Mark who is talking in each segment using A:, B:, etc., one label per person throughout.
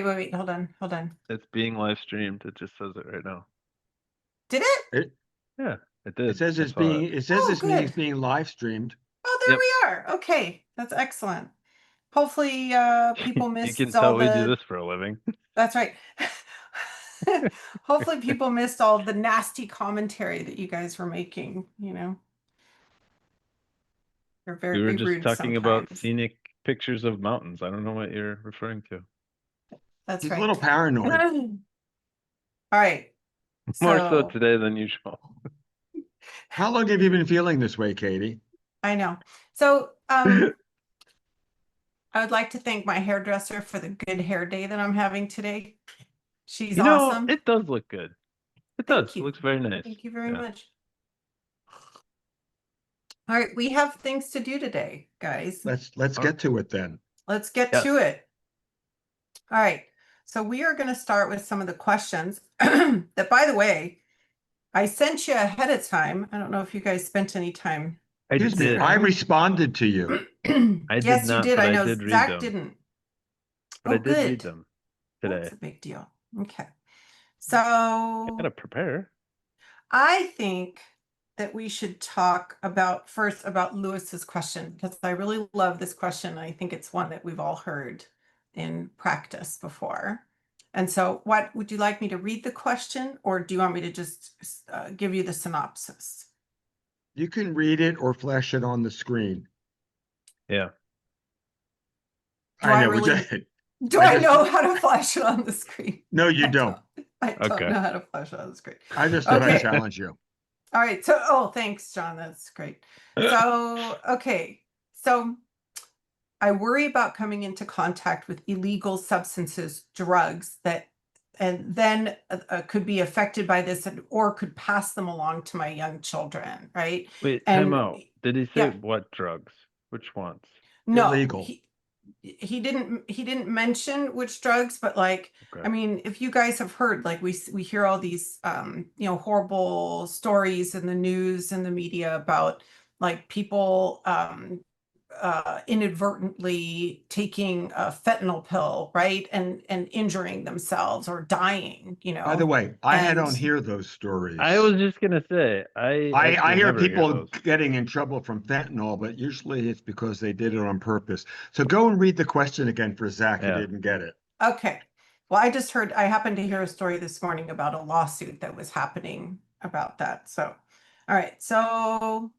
A: wait. Hold on.
B: It's being live streamed. It just says it right now.
A: Did it?
C: It
B: Yeah, it
C: it
B: did.
C: says
B: I
C: it's
B: saw
C: being
B: it.
C: it says this meeting's
A: Good.
C: being live streamed.
A: Oh, there
B: Yep.
A: we are. Okay, that's excellent. Hopefully, people
B: You can
A: missed
B: tell
A: all
B: we do
A: the.
B: this for a living.
A: That's right. Hopefully, people missed all the nasty commentary that you guys were making. You're
B: We were
A: very
B: just
A: rude
B: talking about
A: sometimes.
B: scenic pictures of mountains. I don't know what you're referring to.
A: That's
C: He's a
A: right.
C: little paranoid.
A: All right.
B: More so
A: So
B: today than usual.
C: How long have you been feeling this way, Katy?
A: I know. So I would like to thank my hairdresser for the good hair day that I'm having today. She's awesome.
B: It does look good. It does.
A: Thank
B: It
A: you.
B: looks very nice.
A: Thank you very
B: Yeah.
A: much. All right, we have things to do today, guys.
C: Let's get to it then.
A: Let's get
B: Yes.
A: to it. All right. So we are going to start with some of the questions that, by the way, I sent you ahead of time. I don't know if you guys spent any time.
B: I
C: Excuse me,
B: did.
C: I responded to you.
B: I did
A: Yes, you
B: not,
A: did.
B: but
A: I
B: I
A: know
B: did read
A: Zach
B: them.
A: didn't.
B: But I did
A: good.
B: read them today.
A: That's a big deal. Okay. So
B: Gotta prepare.
A: I think that we should talk first about Lewis's question, because I really love this question. I think it's one that we've all heard in practice before. And so what would you like me to read the question, or do you want me to just give you the synopsis?
C: You can read it or flash it on the screen.
B: Yeah.
A: Do I
C: know.
A: really- Do I know how to flash it on the screen?
C: No, you don't.
A: I don't
B: Okay.
A: know how to flash it on the screen.
C: I just thought I'd challenge you.
A: All right. So, thanks, John. That's great. So, okay. So I worry about coming into contact with illegal substances, drugs and then could be affected by this or could pass them along to my young children, right?
B: Wait,
A: And
B: time out. Did he say
A: yeah.
B: what drugs? Which ones?
A: No,
C: Illegal.
A: he didn't mention which drugs, but like,
B: Okay.
A: I mean, if you guys have heard, like we hear all these horrible stories in the news and the media about like people inadvertently taking a fentanyl pill, right, and injuring themselves or dying,
C: By the way, I don't
A: And-
C: hear those stories.
B: I was just gonna say
C: I
B: actually
C: hear
B: never
C: people
B: those.
C: getting in trouble from fentanyl, but usually it's because they did it on purpose. So go and read the question again for Zach who
B: Yeah.
C: didn't get it.
A: Okay. Well, I happened to hear a story this morning about a lawsuit that was happening about that. So, all right. So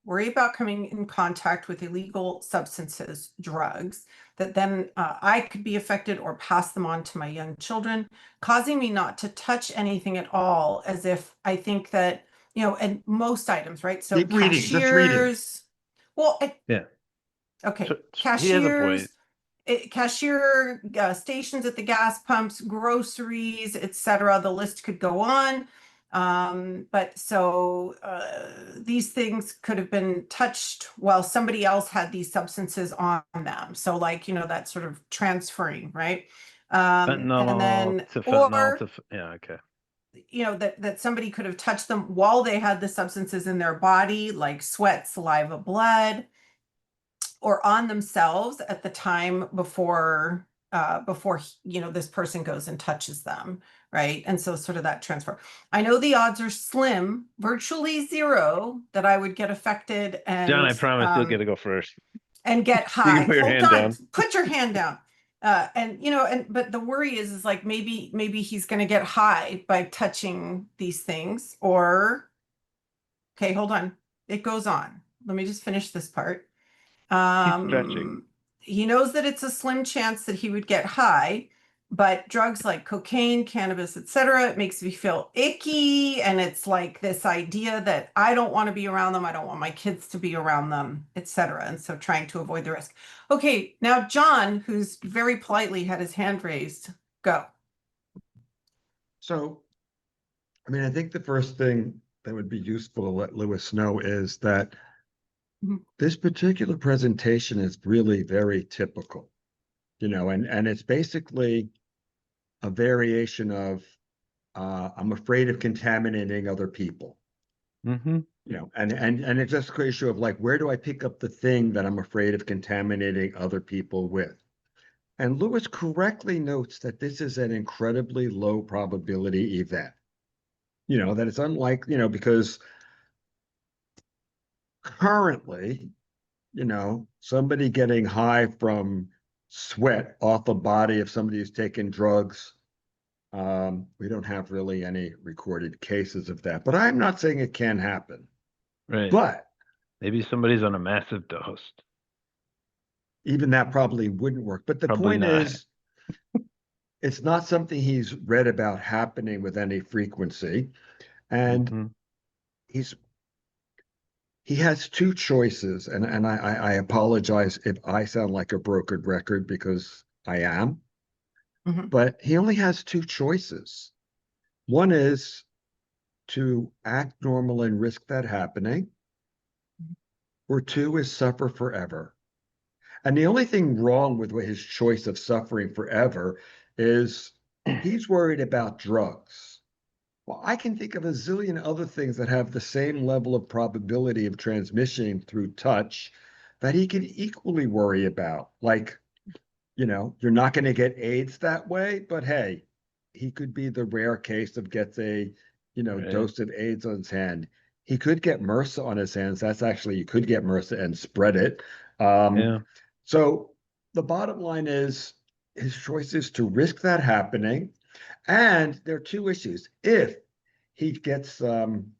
A: worry about coming in contact with illegal substances, drugs, that then I could be affected or pass them on to my young children, causing me not to touch anything at all, as if I think that, and most items, right? So
C: Keep reading, just read it.
A: cashiers. Well,
B: Yeah.
A: okay.
B: He has a point.
A: Cashier stations at the gas pumps, groceries, etc. The list could go on. But so these things could have been touched while somebody else had these substances on them. So like, that sort of transferring, right?
B: Fentanyl
A: And then,
B: to fentanyl
A: or,
B: yeah, okay.
A: that somebody could have touched them while they had the substances in their body, like sweat, saliva, blood, or on themselves at the time before this person goes and touches them, right? And so sort of that transfer. I know the odds are slim, virtually zero, that I would get affected and
B: John, I promise you'll get to go first.
A: and get high.
B: put your
A: Hold
B: hand
A: on,
B: down.
A: put your hand down. But the worry is like maybe he's going to get high by touching these things, or okay, hold on. It goes on. Let me just finish this part.
B: Stretching.
A: He knows that it's a slim chance that he would get high, but drugs like cocaine, cannabis, etc., it makes me feel icky, and it's like this idea that I don't want to be around them, I don't want my kids to be around them, etc. And so trying to avoid the risk. Okay, now John, who's very politely had his hand raised, go.
C: So, I mean, I think the first thing that would be useful to let Lewis know is that this particular presentation is really very typical, and it's basically a variation of I'm afraid of contaminating other people.
B: Mm-hmm.
C: And it's just a issue of like, where do I pick up the thing that I'm afraid of contaminating other people with? And Lewis correctly notes that this is an incredibly low probability event. That it's unlikely, because currently, somebody getting high from sweat off a body of somebody who's taken drugs, we don't have really any recorded cases of that. But I'm not saying it can't happen.
B: Right.
C: But
B: maybe somebody's on a massive dose.
C: Even that probably wouldn't work. But the
B: Probably
C: point
B: not.
C: is, it's not something he's read about happening with any frequency. And he has two choices. And I apologize if I sound like a broken record, because I am. But he only has two choices. One is to act normal and risk that happening, or two is suffer forever. And the only thing wrong with his choice of suffering forever is he's worried about drugs. Well, I can think of a zillion other things that have the same level of probability of transmission through touch that he can equally worry about. Like, you're not going to get AIDS that way, but hey, he could be the rare case of gets a,
B: Right.
C: dose of AIDS on his hand. He could get MRSA on his hands. That's actually, you could get MRSA and spread it.
B: Yeah.
C: So the bottom line is his choice is to risk that happening. And there are two issues. If he gets some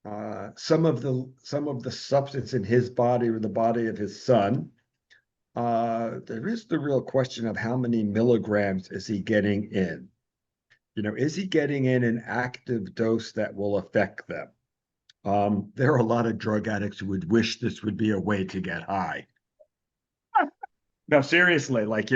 C: of the substance in his body or the body of his son, there is the real question of how many milligrams is he getting in? Is he getting in an active dose that will affect them? There are a lot of drug addicts who would wish this would be a way to get high. No, seriously, like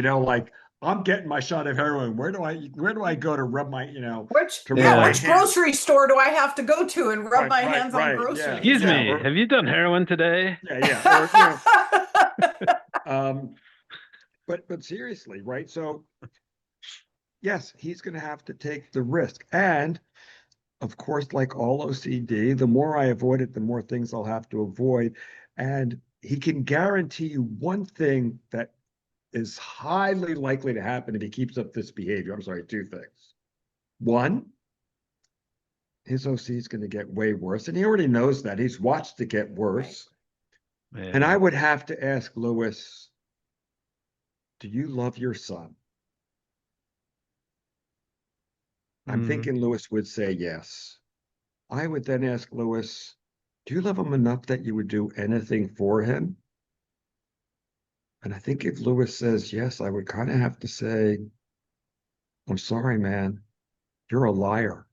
C: I'm getting my shot of heroin. Where do I go to rub my,
A: Which
C: hands?
A: grocery store do I have to go to and rub my hands on
C: Yeah.
A: groceries?
B: Excuse me, have you done heroin today?
C: Yeah. But seriously, right? So yes, he's going to have to take the risk. And of course, like all OCD, the more I avoid it, the more things I'll have to avoid. And he can guarantee you one thing that is highly likely to happen if he keeps up this behavior. I'm sorry, two things. One, his OC is going to get way worse. And he already knows that. He's watched it get worse.
B: Right.
C: And I would have to ask Lewis, do you love your son? I'm thinking Lewis would say yes. I would then ask Lewis, do you love him enough that you would do anything for him? And I think if Lewis says yes, I would kind of have to say, I'm sorry, man, you're a liar.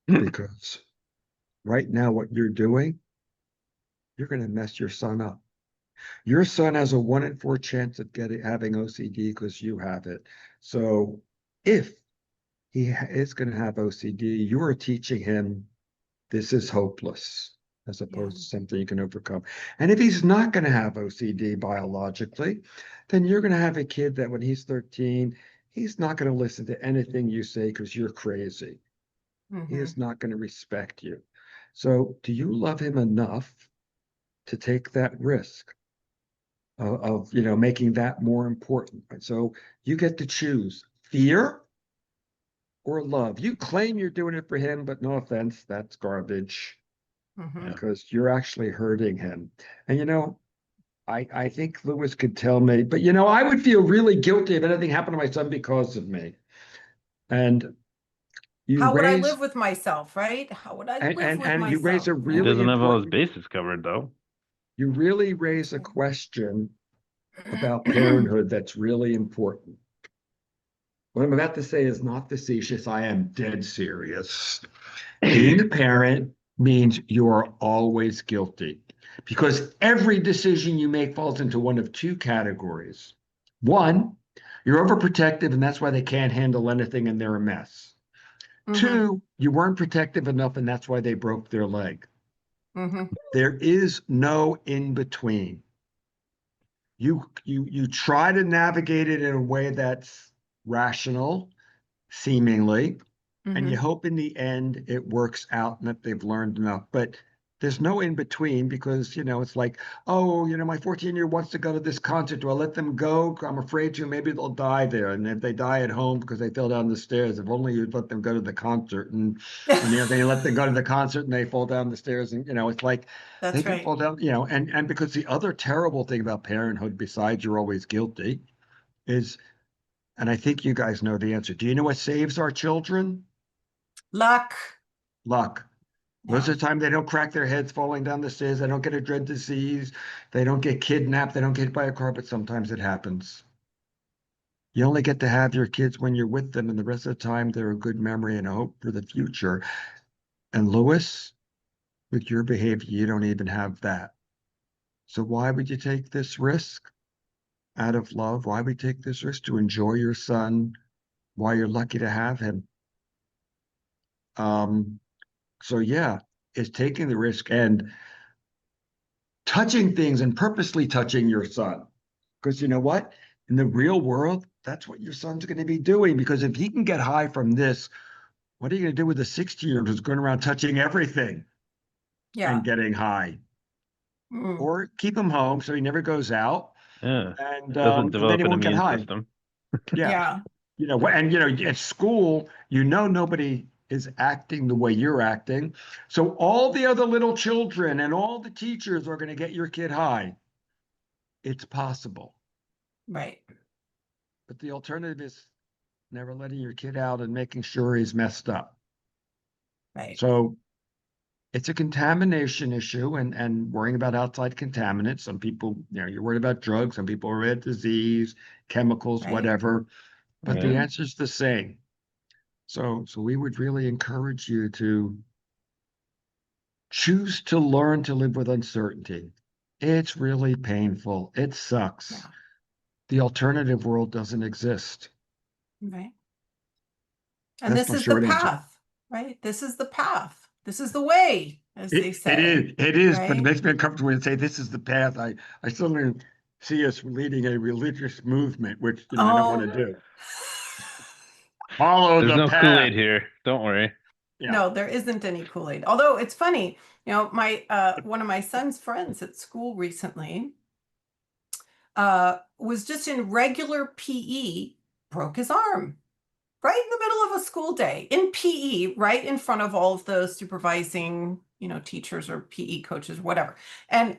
C: Because right now, what you're doing, you're going to mess your son up. Your son has a 1 in 4 chance of having OCD because you have it. So if he is going to have OCD, you are teaching him this is hopeless, as opposed to something you can overcome. And if he's not going to have OCD biologically, then you're going to have a kid that when he's 13, he's not going to listen to anything you say because you're crazy. He is not going to respect you. So do you love him enough to take that risk of making that more important? And so you get to choose fear or love. You claim you're doing it for him, but no offense, that's garbage. Because you're actually hurting him. And I think Lewis could tell me, but I would feel really guilty if anything happened to my son because of me. And
A: how would I live with myself, right? How would I live with myself?
C: You raise a
B: He
C: really
B: doesn't have all his
C: important,
B: bases covered, though.
C: you really raise a question about parenthood that's really important. What I'm about to say is not facetious. I am dead serious. Being a parent means you are always guilty because every decision you make falls into one of two categories. One, you're overprotective, and that's why they can't handle anything and they're a mess. Two, you weren't protective enough, and that's why they broke their leg. There is no in between. You try to navigate it in a way that's rational, seemingly, and you hope in the end it works out and that they've learned enough. But there's no in between because, it's like, oh, my 14-year wants to go to this concert. Do I let them go? I'm afraid to. Maybe they'll die there. And if they die at home because they fell down the stairs, if only you'd let them go to the concert. And then you let them go to the concert and they fall down the stairs. And, it's like they
A: That's
C: can
A: right.
C: fall down, and because the other terrible thing about parenthood, besides you're always guilty, is, and I think you guys know the answer. Do you know what saves our children?
A: Luck.
C: Luck. Most
A: Yeah.
C: of the time, they don't crack their heads falling down the stairs. They don't get a dread disease. They don't get kidnapped. They don't get hit by a car, but sometimes it happens. You only get to have your kids when you're with them, and the rest of the time, they're a good memory and a hope for the future. And Lewis, with your behavior, you don't even have that. So why would you take this risk out of love? Why would you take this risk to enjoy your son while you're lucky to have him? So yeah, it's taking the risk and touching things and purposely touching your son. Because you know what? In the real world, that's what your son's going to be doing. Because if he can get high from this, what are you going to do with a 16-year-old who's going around touching everything
A: Yeah.
C: and getting high?
A: Mm.
C: Or keep him home so he never goes out,
B: Yeah.
C: and
B: Doesn't
C: and then
B: develop
C: he
B: an
C: won't get
B: immune
C: high.
B: system.
C: Yeah.
A: Yeah.
C: At school, nobody is acting the way you're acting. So all the other little children and all the teachers are going to get your kid high. It's possible.
A: Right.
C: But the alternative is never letting your kid out and making sure he's messed up.
A: Right.
C: So it's a contamination issue and worrying about outside contaminants. Some people, you're worried about drugs. Some people are worried about disease, chemicals,
A: Right.
C: whatever. But the
B: Yeah.
C: answer is the same. So we would really encourage you to choose to learn to live with uncertainty. It's really painful. It sucks.
A: Yeah.
C: The alternative world doesn't exist.
A: Right. And
C: That's
A: this
C: my
A: is the
C: short answer.
A: path, right? This is the path. This is the way, as they say.
C: It is, but it
A: Right.
C: makes me uncomfortable when you say this is the path. I suddenly see us leading a religious movement, which, I don't want to
A: Oh,
C: do. Follow
B: There's
C: the
B: no
C: path.
B: Kool-Aid here. Don't worry.
C: Yeah.
A: no, there isn't any Kool-Aid. Although it's funny, my one of my son's friends at school recently was just in regular PE, broke his arm right in the middle of a school day in PE, right in front of all of the supervising, teachers or PE coaches, whatever.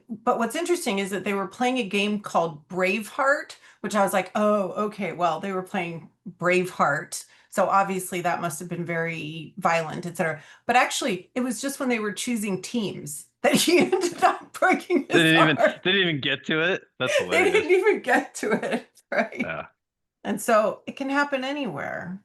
A: But what's interesting is that they were playing a game called Braveheart, which I was like, oh, okay, well, they were playing Braveheart. So obviously that must have been very violent, etc. But actually, it was just when they were choosing teams that he ended up breaking his arm.
B: Didn't even get to it. That's
A: They
B: hilarious.
A: didn't even get to it, right?
B: Yeah.
A: And so it can happen anywhere.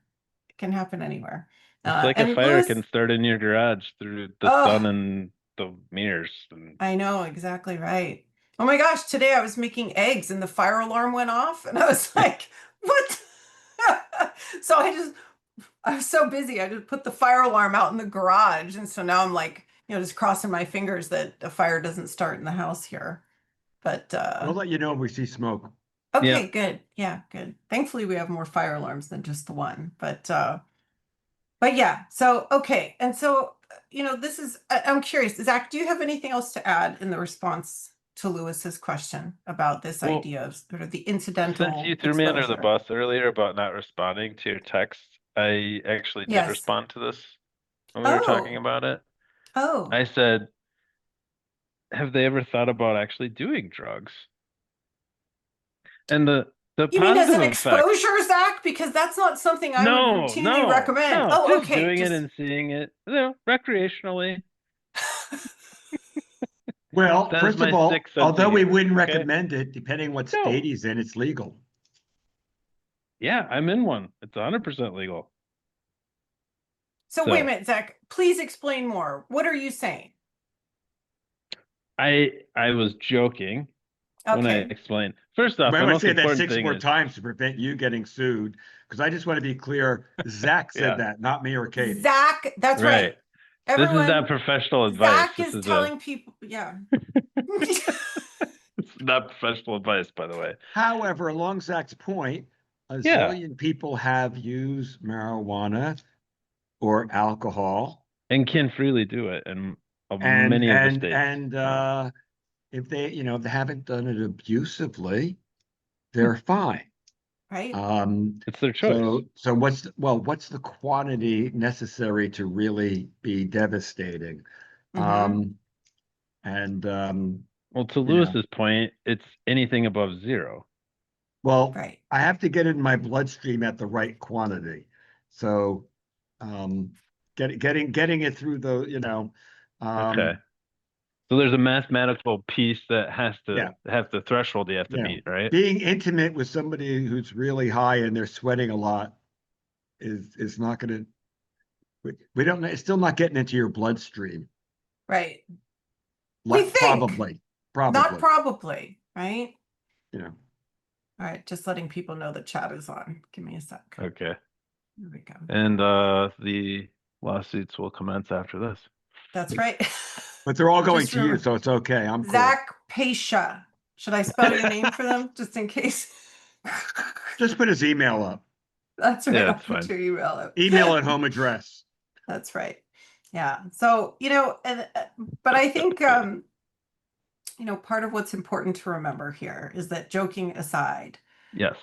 A: It can happen anywhere.
B: It's like a
A: And
B: fire
A: Lewis,
B: can start in your garage through the sun
A: oh,
B: and the mirrors. And
A: I know exactly right. Oh my gosh, today I was making eggs and the fire alarm went off and I was like, what? So I was so busy. I just put the fire alarm out in the garage. And so now I'm like, just crossing my fingers that a fire doesn't start in the house here. But
C: We'll let you know if we see smoke.
A: okay,
B: yeah,
A: good. Yeah, good. Thankfully we have more fire alarms than just the one. But yeah, so okay. And so, this is I'm curious, Zach, do you have anything else to add in the response to Lewis's question about this
B: well,
A: idea of sort of the
B: since
A: incidental
B: you threw me under the
A: exposure?
B: bus earlier about not responding to your text, I actually did
A: Yes.
B: respond to this when we were talking
A: Oh,
B: about it.
A: oh.
B: I said, have they ever thought about actually doing drugs? And the
A: You mean as
B: positive
A: an
B: effects.
A: exposure, Zach? Because that's not something I would
B: No,
A: routinely
B: no,
A: recommend.
B: no,
A: Oh,
B: just
A: okay.
B: doing it
A: Just
B: and seeing it, recreationally.
C: Well,
B: That is
C: first of
B: my
C: all,
B: sixth sense of
C: although we
B: humor.
C: wouldn't
B: Okay.
C: recommend it, depending what state
B: No.
C: he's in, it's legal.
B: Yeah, I'm in one. It's 100% legal.
A: so wait a
B: So
A: minute, Zach. Please explain more. What are you saying?
B: I was joking when I
A: Okay.
B: explained. First off,
C: But I
B: the
C: want to
B: most
C: say that
B: important
C: six
B: thing
C: more
B: is,
C: times to prevent you getting sued, because I just want to be clear. Zach said
B: yeah,
C: that, not me or Katie.
A: Zach, that's right.
B: right. This is not
A: Everyone,
B: professional advice.
A: Zach
B: This
A: is
B: is
A: telling people, yeah.
B: it's not professional advice, by the way.
C: However, along Zach's point, a
B: Yeah,
C: zillion people have used marijuana or alcohol.
B: and can freely do it, and of
C: And,
B: many of the
C: and,
B: states.
C: and, if they, if they haven't done it abusively, they're fine.
A: Right?
B: It's their choice.
C: So what's the quantity necessary to really be devastating?
A: Mhm.
C: And,
B: Well, to
C: you know,
B: Lewis's point, it's anything above 0.
C: well,
A: Right.
C: I have to get it in my bloodstream at the right quantity. So, um, getting it through
B: Okay.
C: um,
B: So there's a mathematical piece that has to
C: yeah,
B: have the threshold you have to
C: you know,
B: meet, right?
C: being intimate with somebody who's really high and they're sweating a lot is not going to. We don't. It's still not getting into your bloodstream.
A: Right. We think,
C: Probably,
A: not
C: probably.
A: probably, right?
C: You know.
A: All right, just letting people know the chat is on. Give me a sec.
B: Okay.
A: There we go.
B: And the lawsuits will commence after this.
A: That's right.
C: But they're all going
A: Just
C: to you,
A: remember,
C: so it's okay. I'm cool.
A: Zach Pacha. Should I spell your name for them just in case?
C: Just put his email up.
A: That's right.
B: Yeah,
A: I'll
B: it's
A: put
B: fine.
A: your email up.
C: Email at home address.
A: That's right. Yeah. So, and but I think part of what's important to remember here is that, joking aside,
B: Yes.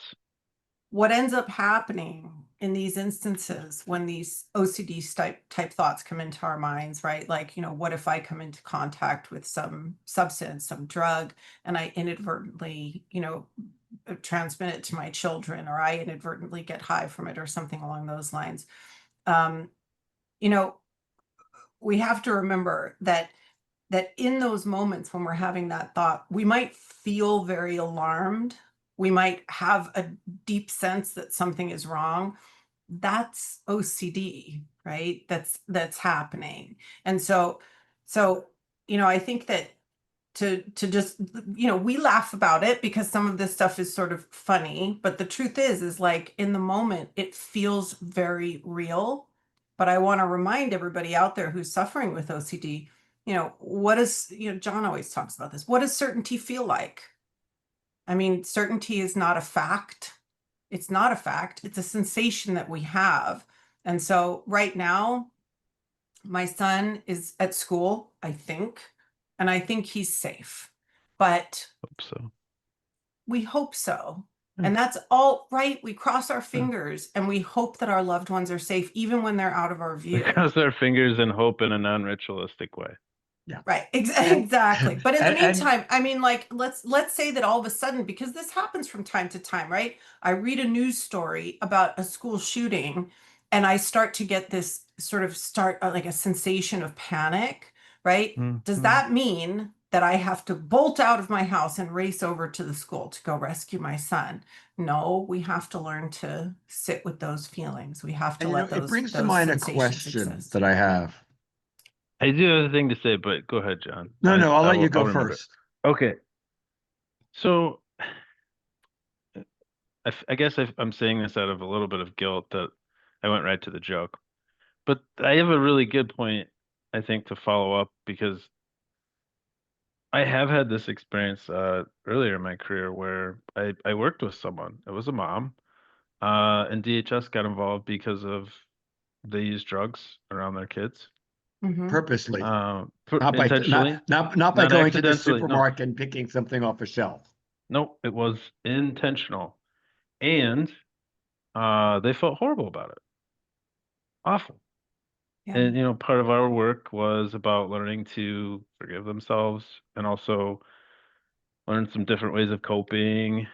A: what ends up happening in these instances when these OCD type thoughts come into our minds, right? Like, what if I come into contact with some substance, some drug, and I inadvertently, transmit it to my children, or I inadvertently get high from it, or something along those lines. Um, you know, we have to remember that in those moments when we're having that thought, we might feel very alarmed. We might have a deep sense that something is wrong. That's OCD, right? That's happening. And so, I think that to just, we laugh about it because some of this stuff is sort of funny, but the truth is like, in the moment, it feels very real. But I want to remind everybody out there who's suffering with OCD, what is, John always talks about this. What does certainty feel like? I mean, certainty is not a fact. It's not a fact. It's a sensation that we have. And so right now, my son is at school, I think, and I think he's safe. But
B: Hope so.
A: we hope so.
B: Yeah.
A: And that's all right. We cross our fingers and we hope that our loved ones are safe, even when they're out of our
B: We
A: view.
B: cross our fingers and hope in a non-ritualistic way.
C: Yeah.
A: Right. Exactly. But in the
C: And-
A: meantime, I mean, like, let's say that all of a sudden, because this happens from time to time, right? I read a news story about a school shooting and I start to get this sort of like a sensation of panic, right? Does that mean that I have to bolt out of my house and race over to the school to go rescue my son? No, we have to learn to sit with those feelings. We have to
C: And
A: let
C: it brings to
A: those
C: mind a
A: sensations
C: question
A: exist.
C: that I have.
B: I do have a thing to say, but go ahead, John.
C: No, I'll let you go
B: I'll remember it.
C: first.
B: Okay. So I guess I'm saying this out of a little bit of guilt that I went right to the joke. But I have a really good point, I think, to follow up, because I have had this experience earlier in my career where I worked with someone. It was a mom, and DHS got involved because of they use drugs around their kids.
C: Purposely.
B: Intentionally,
C: Not by
B: not
C: going to the
B: accidentally. No,
C: supermarket and picking something off a shelf.
B: no, it was intentional, and they felt horrible about it. Awful.
A: Yeah.
B: And part of our work was about learning to forgive themselves and also learn some different ways of coping.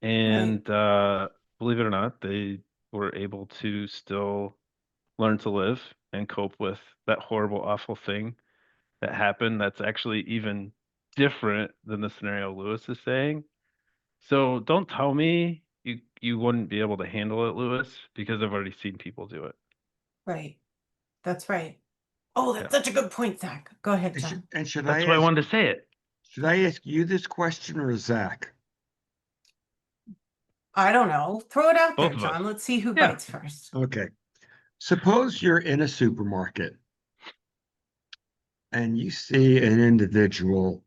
B: And believe it or not, they were able to still learn to live and cope with that horrible, awful thing that happened. That's actually even different than the scenario Lewis is saying. So don't tell me you wouldn't be able to handle it, Lewis, because I've already seen people do it.
A: Right. That's right. Oh, that's
B: Yeah.
A: such a good point, Zach. Go ahead, John.
C: And should
B: That's why I wanted to say it.
C: Should I ask you this question or Zach?
A: I don't know. Throw it out
B: Both
A: there,
B: of us.
A: John. Let's see who
B: Yeah.
A: bites first.
C: Okay. Suppose you're in a supermarket and you see an individual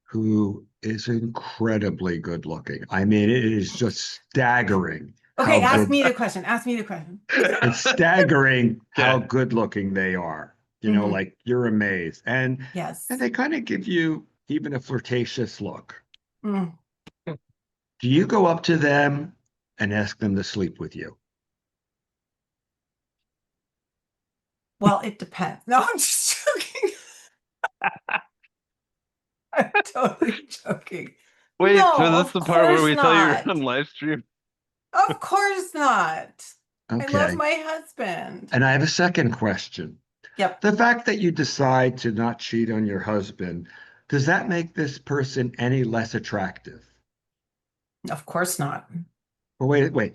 C: who is incredibly good looking. I mean, it is just staggering.
A: Okay, ask me the question. Ask me the question.
C: It's staggering how good looking they are.
A: Mhm.
C: like you're amazed. And
A: Yes.
C: they kind of give you even a flirtatious look.
A: Mm.
C: Do you go up to them and ask them to sleep with you?
A: Well, it depends. No, I'm just joking. I'm totally joking.
B: Wait, so
A: No,
B: this is
A: of
B: the part where
A: course
B: we tell you're
A: not.
B: on live stream?
A: Of course not. I love
C: Okay.
A: my husband.
C: And I have a second question.
A: Yep.
C: The fact that you decide to not cheat on your husband, does that make this person any less attractive?
A: Of course not.
C: Well, wait.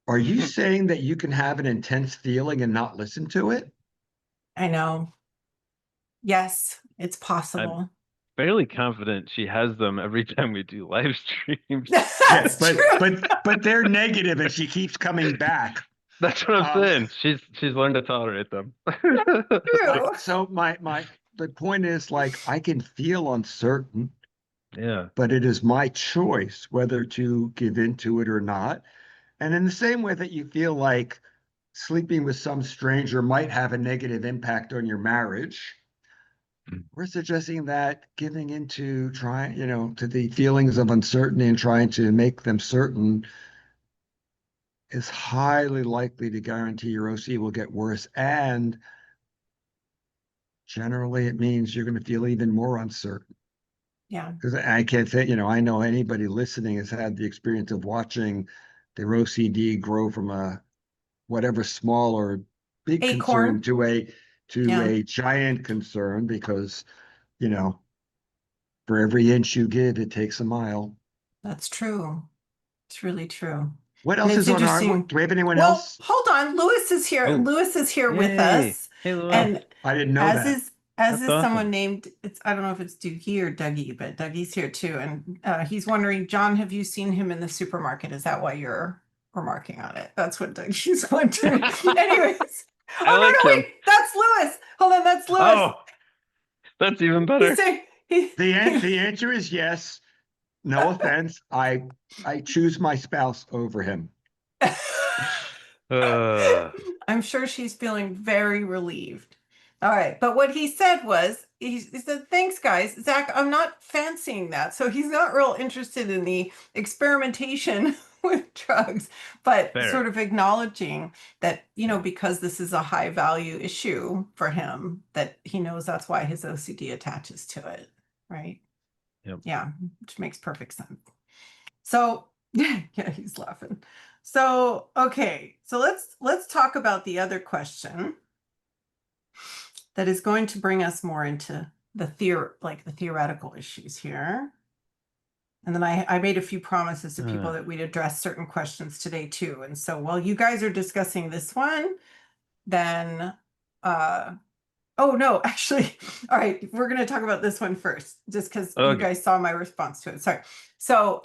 C: Are you saying that you can have an intense feeling and not listen to it?
A: I know. Yes, it's
B: I'm
A: possible.
B: fairly confident she has them every time we do live streams.
C: Yeah,
A: That's true.
C: but they're negative and she keeps coming back.
B: That's what I'm
C: Um,
B: saying. She's learned to tolerate them.
A: True.
C: so the point is like I can feel uncertain,
B: Yeah.
C: but it is my choice whether to give into it or not. And in the same way that you feel like sleeping with some stranger might have a negative impact on your marriage, we're suggesting that giving into trying, to the feelings of uncertainty and trying to make them certain is highly likely to guarantee your OC will get worse. And generally, it means you're going to feel even more uncertain.
A: Yeah.
C: Because I can't say, I know anybody listening has had the experience of watching their OCD grow from a whatever small or big concern
A: Acorn.
C: to
A: Yeah,
C: a giant concern because, you know, for every inch you give, it takes a mile.
A: that's true. It's really true.
C: What
A: And
C: else
A: it's
C: is on our,
A: interesting.
C: do we have anyone
A: Well,
C: else?
A: hold on. Lewis is here.
B: Oh,
A: Lewis is here with
B: yay.
A: us.
B: Hey, Louis.
C: Oh,
A: And
C: I didn't know
A: as
C: that.
A: is as
B: That's
A: is someone
B: awesome.
A: named, it's I don't know if it's Doogie or Dougie, but Dougie's here too. And he's wondering, John, have you seen him in the supermarket? Is that why you're remarking on it? That's what Dougie's wondering. Anyways. Oh
B: I
A: no,
B: like
A: no,
B: him.
A: wait, that's Lewis. Hold on, that's Lewis.
B: Oh, that's even
A: He's
B: better.
A: saying
C: The answer is yes. No offense. I choose my spouse over him.
B: Uh,
A: I'm sure she's feeling very relieved. All right. But what he said was, he said, thanks, guys. Zach, I'm not fancying that. So he's not real interested in the experimentation with drugs, but sort
B: fair.
A: of acknowledging that, because this is a high value issue for him, that he knows that's why his OCD attaches to it. Right.
B: Yep.
A: Yeah. Which makes perfect sense. So, yeah, he's laughing. So, okay. So let's talk about the other question that is going to bring us more into the theoretical issues here. And then I made a few promises to people that we'd address certain questions today too. And so while you guys are discussing this one, then oh no, actually, all right, we're going to talk about this one first, just because you
B: Okay.
A: guys saw my response to it. Sorry. So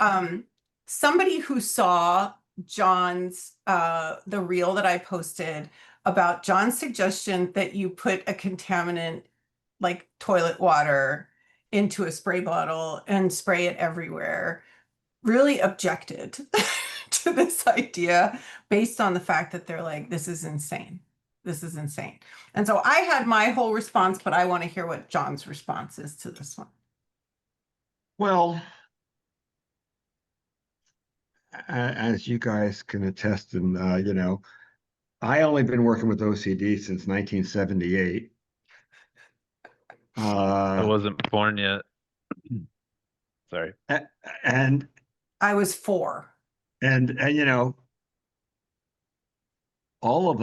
A: somebody who saw John's the reel that I posted about John's suggestion that you put a contaminant like toilet water into a spray bottle and spray it everywhere really objected to this idea based on the fact that they're like, this is insane. This is insane. And so I had my whole response, but I want to hear what John's response is to this one.
C: Well, as you guys can attest, and I only been working with OCD since 1978.
B: I wasn't born yet. Sorry.
C: And
A: I was 4.
C: all of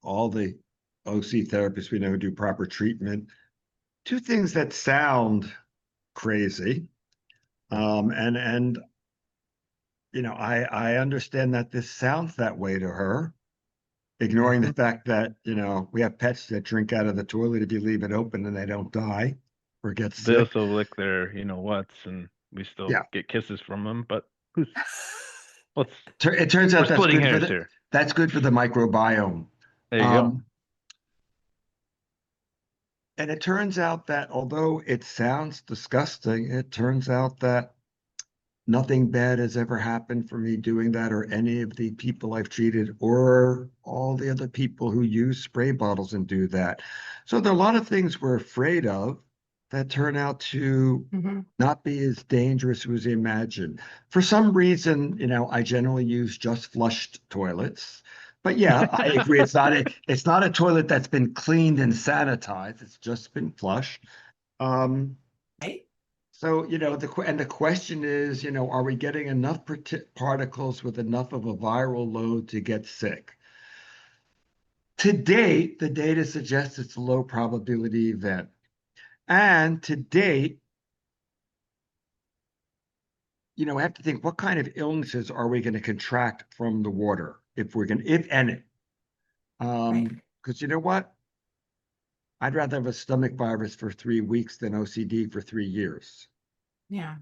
C: all the OC therapists we know who do proper treatment, two things that sound crazy. And I understand that this sounds that way to her, ignoring the fact that, we have pets that drink out of the toilet if you leave it open and they don't die or get
B: They
C: sick.
B: also lick their, what's, and we still
C: Yeah.
B: get kisses from them. But let's
C: It turns
B: we're
C: out that's
B: splitting
C: good
B: hairs here.
C: that's good for the microbiome.
B: There you go.
C: And it turns out that although it sounds disgusting, it turns out that nothing bad has ever happened for me doing that, or any of the people I've treated, or all the other people who use spray bottles and do that. So there are a lot of things we're afraid of that turn out to not be as dangerous as we imagine. For some reason, I generally use just flushed toilets. But yeah, I agree. It's not a toilet that's been cleaned and sanitized. It's just been flushed.
A: Right?
C: So, the question is, are we getting enough particles with enough of a viral load to get sick? To date, the data suggests it's a low probability event. And to date, we have to think, what kind of illnesses are we going to contract from the water if any?
A: Right.
C: Because you know what? I'd rather have a stomach virus for 3 weeks than OCD for 3 years.
A: Yeah.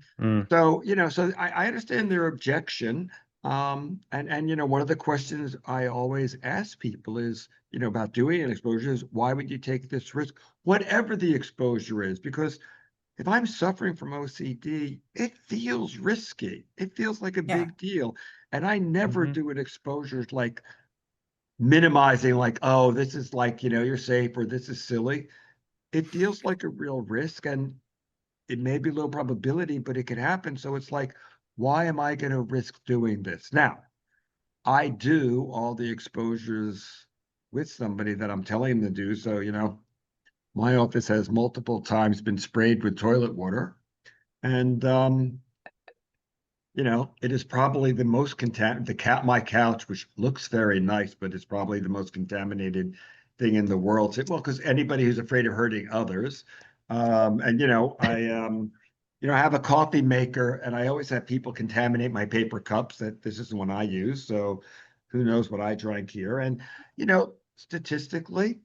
C: So, so I understand their objection. And one of the questions I always ask people is, about doing an exposure is, why would you take this risk? Whatever the exposure is, because if I'm suffering from OCD, it feels risky. It feels like a
A: Yeah.
C: big deal. And I never do an exposure like minimizing, like, oh, this is like, you're safe, or this is silly. It feels like a real risk, and it may be low probability, but it could happen. So it's like, why am I going to risk doing this? Now, I do all the exposures with somebody that I'm telling them to do. So, my office has multiple times been sprayed with toilet water. And, it is probably the most my couch, which looks very nice, but it's probably the most contaminated thing in the world. Well, because anybody who's afraid of hurting others. And, I have a coffee maker, and I always have people contaminate my paper cups. That this isn't one I use. So who knows what I drank here. And, statistically,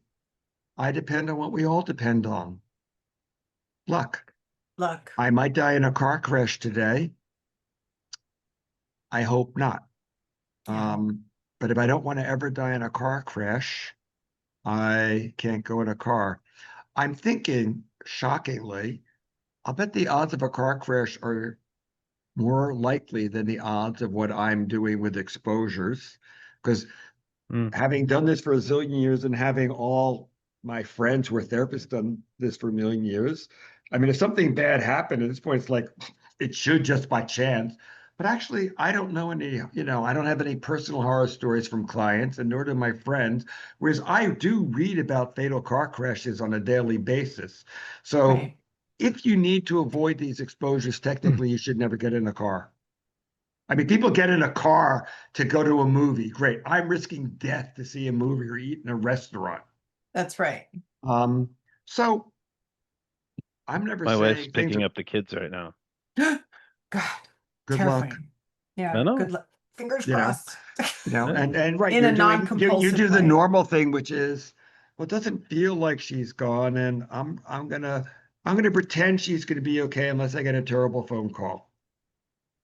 C: I depend on what we all depend on. Luck.
A: Look.
C: I might die in a car crash today. I hope not.
A: Yeah.
C: But if I don't want to ever die in a car crash, I can't go in a car. I'm thinking, shockingly, I'll bet the odds of a car crash are more likely than the odds of what I'm doing with exposures. Because having done this for a zillion years and having all my friends who are therapists done this for a million years, I mean, if something bad happened at this point, it's like, it should just by chance. But actually, I don't know any, I don't have any personal horror stories from clients, and nor do my friends, whereas I do read about fatal car crashes on a daily basis. So
A: Right.
C: if you need to avoid these exposures, technically, you should never get in a car. I mean, people get in a car to go to a movie. Great. I'm risking death to see a movie or eat in a restaurant.
A: That's right.
C: So I'm never
B: My wife's
C: saying things
B: picking
C: are
B: up the kids right now.
A: God,
C: good
A: terrifying.
C: luck.
A: Yeah.
B: I know.
A: Good luck. Fingers
C: You know,
A: crossed.
C: and right,
A: In a
C: you
A: non-compulsive
C: do the
A: way.
C: normal thing, which is, well, it doesn't feel like she's gone, and I'm gonna pretend she's gonna be okay unless I get a terrible phone call,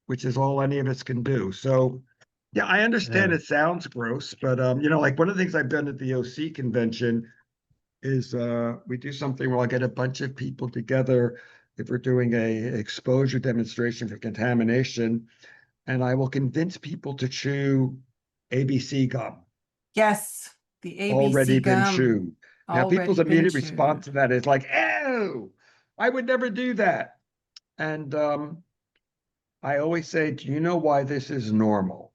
C: which is all any of us can do. So yeah, I understand
B: Yeah.
C: it sounds gross, but like one of the things I've done at the OC convention is we do something where I'll get a bunch of people together if we're doing a exposure demonstration for contamination, and I will convince people to chew ABC gum,
A: Yes. The
C: already
A: ABC
C: been
A: gum
C: chewed. Now, people's
A: already been
C: immediate response
A: chewed.
C: to that is like, "Oh, I would never do that." And I always say, "Do you know why this is normal?"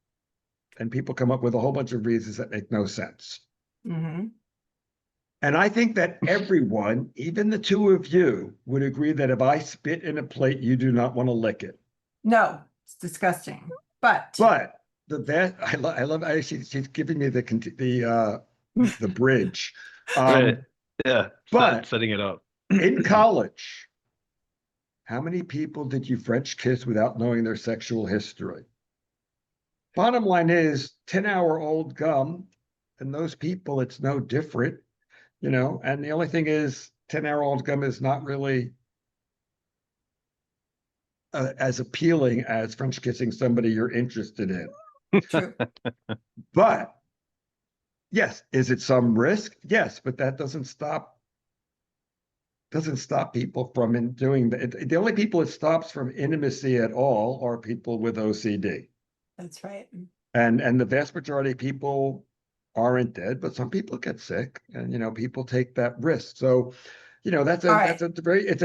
C: And people come up with a whole bunch of reasons that make no sense.
A: Mm-hmm.
C: And I think that everyone, even the two of you, would agree that if I spit in a plate, you do not want to lick it.
A: No, it's disgusting. But
C: the best, I love, she's giving me the bridge.
B: Right. Yeah.
C: But
B: Setting it up.
C: in college, how many people did you French kiss without knowing their sexual history? Bottom line is 10-hour-old gum, and those people, it's no different, and the only thing is 10-hour-old gum is not really as appealing as French kissing somebody you're interested in.
A: true.
C: But yes, is it some risk? Yes, but that doesn't stop doesn't stop people from doing that. The only people it stops from intimacy at all are people with OCD.
A: That's right.
C: And the vast majority of people aren't dead, but some people get sick, and people take that risk. So, that's
A: All right.
C: a very it's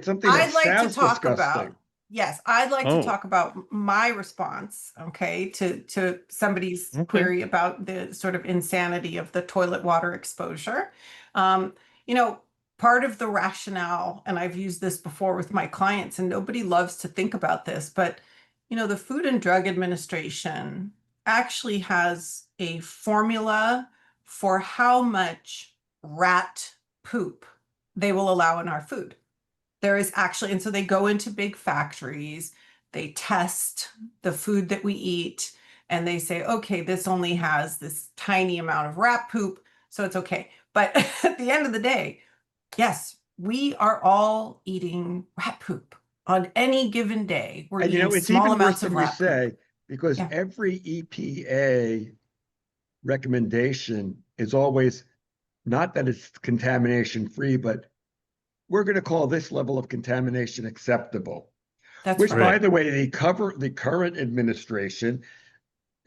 C: something that
A: I'd like to
C: sounds
A: talk
C: disgusting.
A: about, yes, I'd like to
B: Oh.
A: talk about my response, okay, to somebody's
B: Okay.
A: query about the sort of insanity of the toilet water exposure. Um, you know, part of the rationale, and I've used this before with my clients, and nobody loves to think about this, but the Food and Drug Administration actually has a formula for how much rat poop they will allow in our food. There is actually, and so they go into big factories, they test the food that we eat, and they say, okay, this only has this tiny amount of rat poop, so it's okay. But at the end of the day, yes, we are all eating rat poop on any given day. We're
C: And
A: eating
C: it's
A: small
C: even worse
A: amounts
C: than
A: of
C: we
A: rat
C: say,
A: poop.
C: because
A: Yeah.
C: every EPA recommendation is always not that it's contamination free, but we're going to call this level of contamination acceptable.
A: That's
C: Which,
A: right.
C: by the way, the current administration,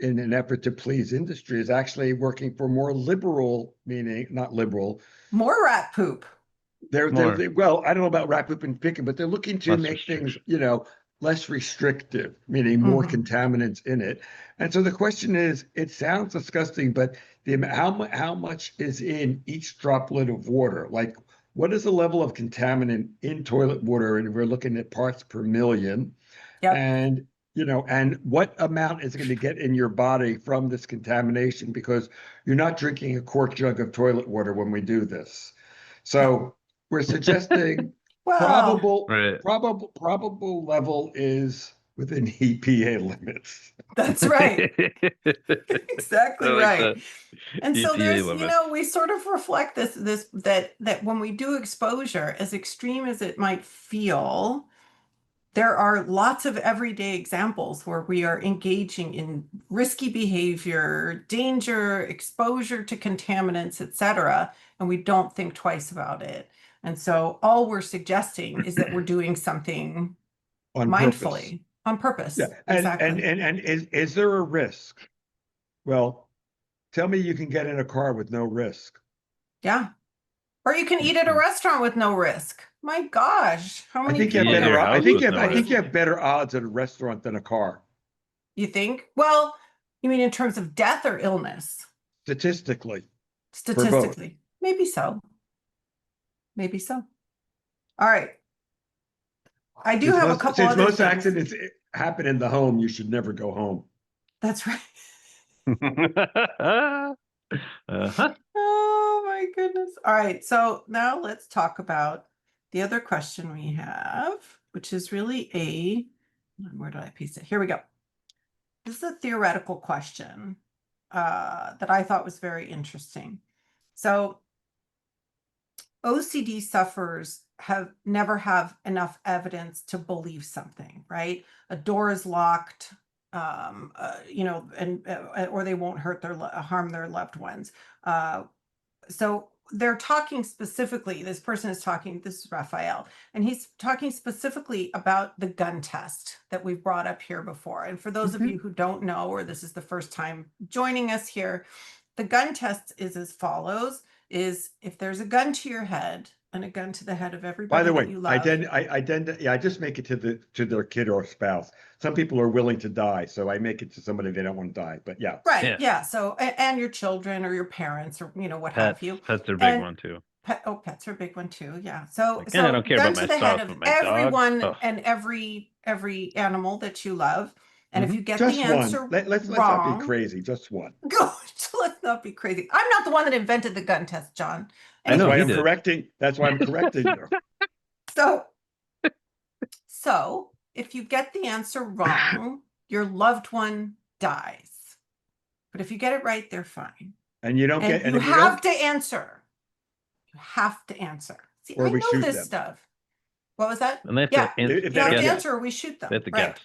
C: in an effort to please industry, is actually working for more liberal, meaning not liberal.
A: More rat poop.
C: Well, I don't know about rat poop and picking, but they're looking to
B: Less
C: make things,
B: restriction.
C: less restrictive, meaning more
A: Mhm.
C: contaminants in it. And so the question is, it sounds disgusting, but how much is in each droplet of water? Like, what is the level of contaminant in toilet water? And we're looking at parts per million.
A: Yep.
C: And and what amount is going to get in your body from this contamination? Because you're not drinking a quart jug of toilet water when we do this. So we're suggesting
A: Well,
B: Right.
C: probable level is within EPA limits.
A: that's right. Exactly
B: I like
A: right.
B: that.
A: And so
B: EPA
A: there's,
B: limits.
A: we sort of reflect that when we do exposure, as extreme as it might feel, there are lots of everyday examples where we are engaging in risky behavior, danger, exposure to contaminants, etc., and we don't think twice about it. And so all we're suggesting is that we're doing something
C: On
A: mindfully, on purpose.
C: Yeah.
A: Exactly.
C: And is there a risk? Well, tell me you can get in a car with no risk.
A: Yeah. Or you can eat at a restaurant with no risk. My gosh, how
C: I
A: many
C: think you have
A: people
B: Eat in
A: get
B: your
C: better. I
B: house
C: think
B: with
C: you have.
B: no
C: I think
B: risk.
C: you have better odds at a restaurant than a car,
A: You think? Well, you mean in terms of death or illness?
C: statistically, for both.
A: Statistically, maybe so. Maybe so. All right. I do have a couple
C: Since
A: other
C: most
A: things.
C: accidents happen in the home, you should never go home.
A: That's right.
B: Uh-huh.
A: Oh my goodness. All right. So now let's talk about the other question we have, which is really where did I paste it? Here we go. This is a theoretical question that I thought was very interesting. So OCD sufferers never have enough evidence to believe something, right? A door is locked, or they won't harm their loved ones. So they're talking specifically, this person is talking, this is Raphael, and he's talking specifically about the gun test that we've brought up here before. And for those of you who don't know, or this is the first time joining us here, the gun test is as follows, is if there's a gun to your head and a gun to the head of
C: By
A: everybody
C: the
A: that
C: way,
A: you love.
C: I just make it to their kid or spouse. Some people are willing to die, so I make it to somebody they don't want to die. But yeah.
A: Right.
B: Yeah.
A: Yeah. So, and your children or your parents or, what have you.
B: Pets are a big
A: And
B: one too.
A: pets are a big one too. Yeah. So,
B: Again, I don't care
A: gun
B: about
A: to the head
B: myself,
A: of
B: but my dog.
A: everyone
B: Ugh.
A: and every animal that you love. And if you get
C: Just
A: the answer
C: one. Let's not be
A: wrong,
C: crazy. Just one.
A: good. Let's not be crazy. I'm not the one that invented the gun test, John.
C: That's
B: know,
C: why
B: he
C: I'm
B: did.
C: correcting. That's why I'm correcting you.
A: So if you get the answer wrong, your loved one dies. But if you get it right, they're fine.
C: And you don't
A: And
C: get. And
A: you
C: if you
A: have
C: don't,
A: to answer. You have to answer. See,
C: or
A: I
C: we
A: know
C: shoot
A: this
C: them.
A: stuff. What was that?
B: And they have
A: Yeah,
B: to
C: If
A: you
C: they
A: have
C: don't
A: to
C: guess.
A: answer or we shoot them.
B: They have to
A: Right.
B: guess.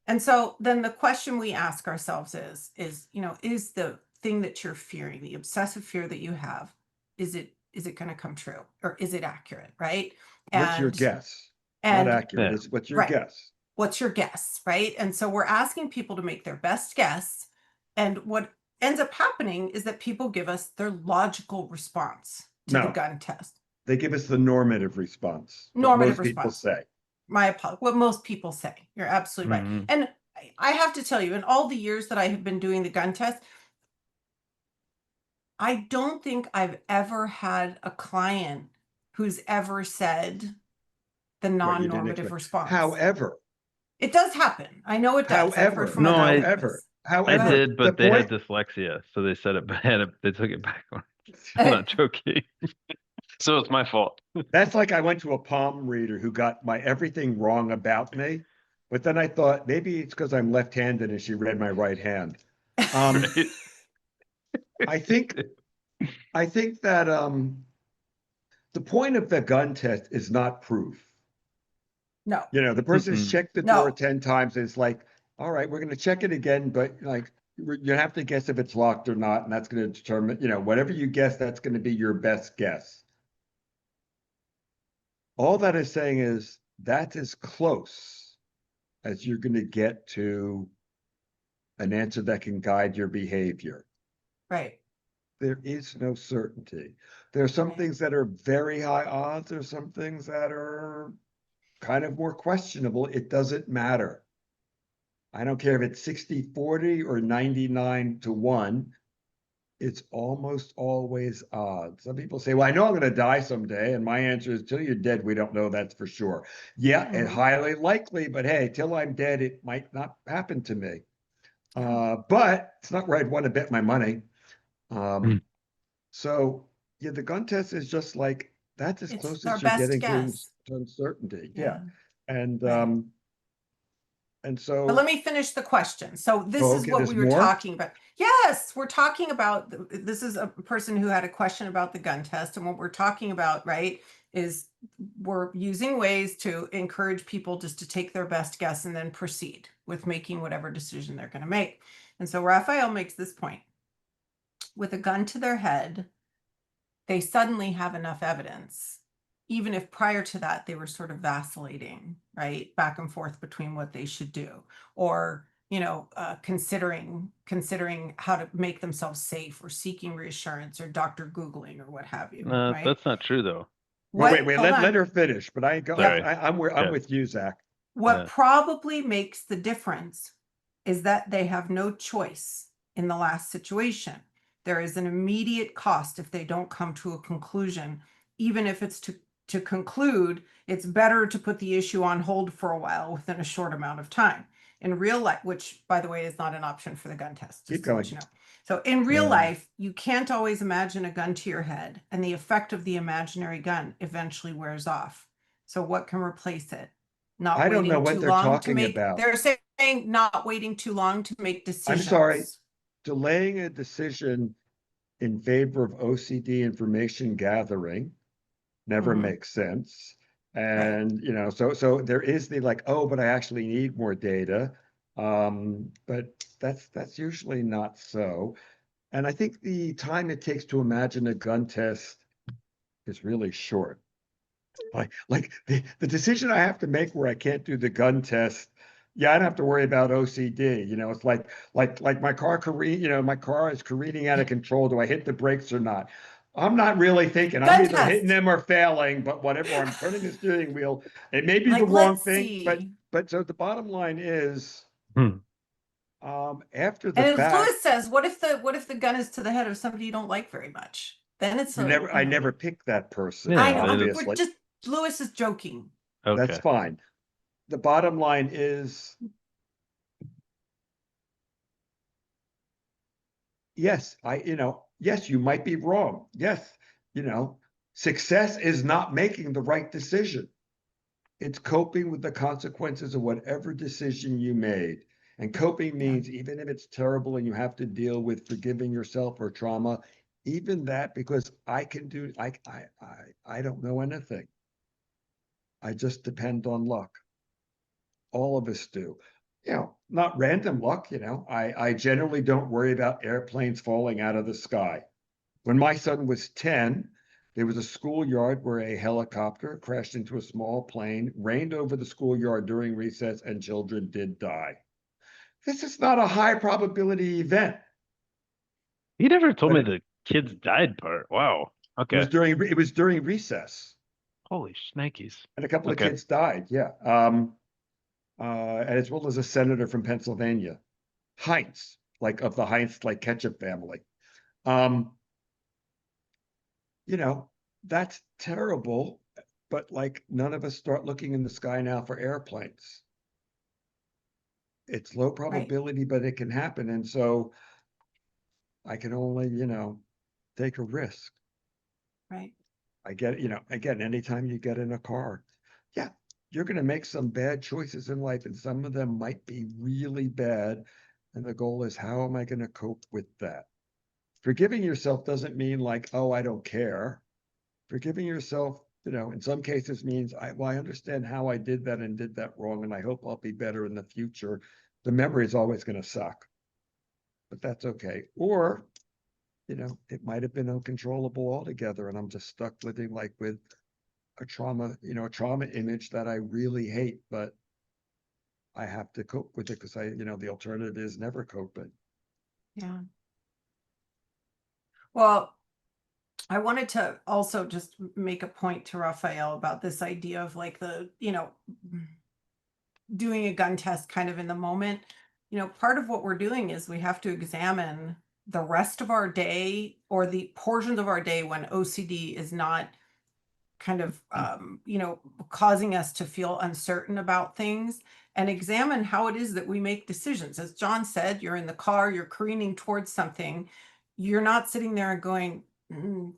A: And so then the question we ask ourselves is, is the thing that you're fearing, the obsessive fear that you have, is it is it going to come true or is it accurate, right?
C: What's your
A: And
C: guess? Not
A: and
C: accurate.
B: Yeah.
C: It's what's your
A: right.
C: guess?
A: What's your guess, right? And so we're asking people to make their best guess. And what ends up happening is that people give us their logical response to the
C: No.
A: gun test.
C: They give us the normative response. What
A: Normative
C: most people
A: response.
C: say.
A: My apologies. What most people say. You're absolutely right.
B: Mhm.
A: And I have to tell you, in all the years that I have been doing the gun test, I don't think I've ever had a client who's ever said the
C: What you didn't
A: non-normative
C: expect.
A: response.
C: However,
A: It does happen. I know it does. I've heard
C: however,
A: from
B: No,
A: other
B: I-
A: therapists.
C: however,
B: I
C: however,
B: did,
C: the
B: but they had
C: point,
B: dyslexia, so they said it bad. They took it back. I'm not joking. So it's my fault.
C: that's like I went to a palm reader who got my everything wrong about me. But then I thought maybe it's because I'm left-handed and she read my right hand.
B: Right?
C: I think that the point of the gun test is not proof.
A: No,
C: You know, the person has
B: Mm-mm.
C: checked the door
A: no.
C: 10 times. And it's like, all right, we're going to check it again, but like you have to guess if it's locked or not, and that's going to determine, you know, whatever you guess, that's going to be your best guess. All that is saying is that's as close as you're going to get to an answer that can guide your behavior.
A: Right.
C: There is no certainty. There are some
A: Right.
C: things that are very high odds. There are some things that are kind of more questionable. It doesn't matter. I don't care if it's 60-40 or 99-1. It's almost always odds. Some people say, well, I know I'm going to die someday. And my answer is, till you're dead, we don't know that's for sure. Yeah, it's
A: Mhm.
C: highly likely, but hey, till I'm dead, it might not happen to me.
A: Yeah.
C: But it's not where I'd want to bet my money.
B: Mm.
C: So yeah, the gun test is just like, that's as
A: It's
C: close
A: our
C: as you're
A: best
C: getting
A: guess.
C: to uncertainty.
A: Yeah.
C: Yeah. And
A: Right.
C: and
A: But
C: so,
A: let me finish the question. So this
C: oh,
A: is
C: okay,
A: what
C: there's
A: we were
C: more.
A: talking about. Yes, we're talking about, this is a person who had a question about the gun test. And what we're talking about, right, is we're using ways to encourage people just to take their best guess and then proceed with making whatever decision they're going to make. And so Raphael makes this point. With a gun to their head, they suddenly have enough evidence, even if prior to that they were sort of vacillating, right, back and forth between what they should do, or considering how to make themselves safe, or seeking reassurance, or doctor Googling, or what have you, right?
B: That's not true, though.
C: Well, wait,
A: Hold
C: let
A: on.
C: her finish, but I go,
B: Sorry.
C: I'm
B: Yeah.
C: with you, Zach.
A: What
B: Yeah.
A: probably makes the difference is that they have no choice in the last situation. There is an immediate cost if they don't come to a conclusion, even if it's to conclude. It's better to put the issue on hold for a while within a short amount of time. In real life, which by the way is not an option for the gun test, just
C: Keep
A: to let
C: going.
A: you know. So in real
B: Yeah.
A: life, you can't always imagine a gun to your head, and the effect of the imaginary gun eventually wears off. So what can replace it? Not
C: I don't know
A: waiting
C: what
A: too
C: they're
A: long to
C: talking
A: make,
C: about.
A: they're saying not waiting too long to make
C: I'm
A: decisions.
C: sorry, delaying a decision in favor of OCD information gathering never
A: Mhm.
C: makes sense. And, you know, so there is the like, oh, but I actually need more data. But that's usually not so. And I think the time it takes to imagine a gun test is really short. Like the decision I have to make where I can't do the gun test, yeah, I don't have to worry about OCD. You know, it's like my car my car is careening out of control. Do I hit the brakes or not? I'm not really thinking. I'm
A: Gun
C: either hitting
A: test.
C: them or failing, but whatever, I'm turning the steering wheel. It may be the
A: Like,
C: wrong
A: let's
C: thing,
A: see.
C: but so the bottom line is,
B: Hmm.
C: after the
A: And as
C: fact,
A: Lewis says, what if the gun is to the head of somebody you don't like very much? Then it's
C: I never picked that person,
A: I
B: Yeah,
A: know. We're
C: obviously.
A: just Lewis is joking.
C: That's
B: Okay.
C: fine. The bottom line is, yes, yes, you might be wrong. Yes, success is not making the right decision. It's coping with the consequences of whatever decision you made. And coping means even if it's terrible and you have to deal with forgiving yourself or trauma, even that, because I don't know anything. I just depend on luck. All of us do. Not random luck. I generally don't worry about airplanes falling out of the sky. When my son was 10, There was a schoolyard where a helicopter crashed into a small plane, rained over the schoolyard during recess, and children did die. This is not a high probability event,
B: He never told
C: but
B: me the kids died part. Wow. Okay.
C: it was during recess,
B: Holy shnikes.
C: and a couple of
B: Okay.
C: kids died. Yeah, and as well as a senator from Pennsylvania, Heinz, like of the Heinz like ketchup family. Um, you know, that's terrible, but like none of us start looking in the sky now for airplanes. It's low
A: Right,
C: probability, but it can happen. And so I can only, take a risk.
A: right,
C: I get, again, anytime you get in a car, yeah, you're going to make some bad choices in life, and some of them might be really bad. And the goal is, how am I going to cope with that? Forgiving yourself doesn't mean like, oh, I don't care. Forgiving yourself, in some cases means I understand how I did that and did that wrong, and I hope I'll be better in the future. The memory is always going to suck, but that's okay. Or, it might have been uncontrollable altogether, and I'm just stuck living like with a trauma image that I really hate, but I have to cope with it because the alternative is never coping.
A: yeah. Well, I wanted to also just make a point to Raphael about this idea of like doing a gun test kind of in the moment. Part of what we're doing is we have to examine the rest of our day, or the portions of our day when OCD is not kind of causing us to feel uncertain about things, and examine how it is that we make decisions. As Jon said, you're in the car, you're careening towards something, you're not sitting there and going,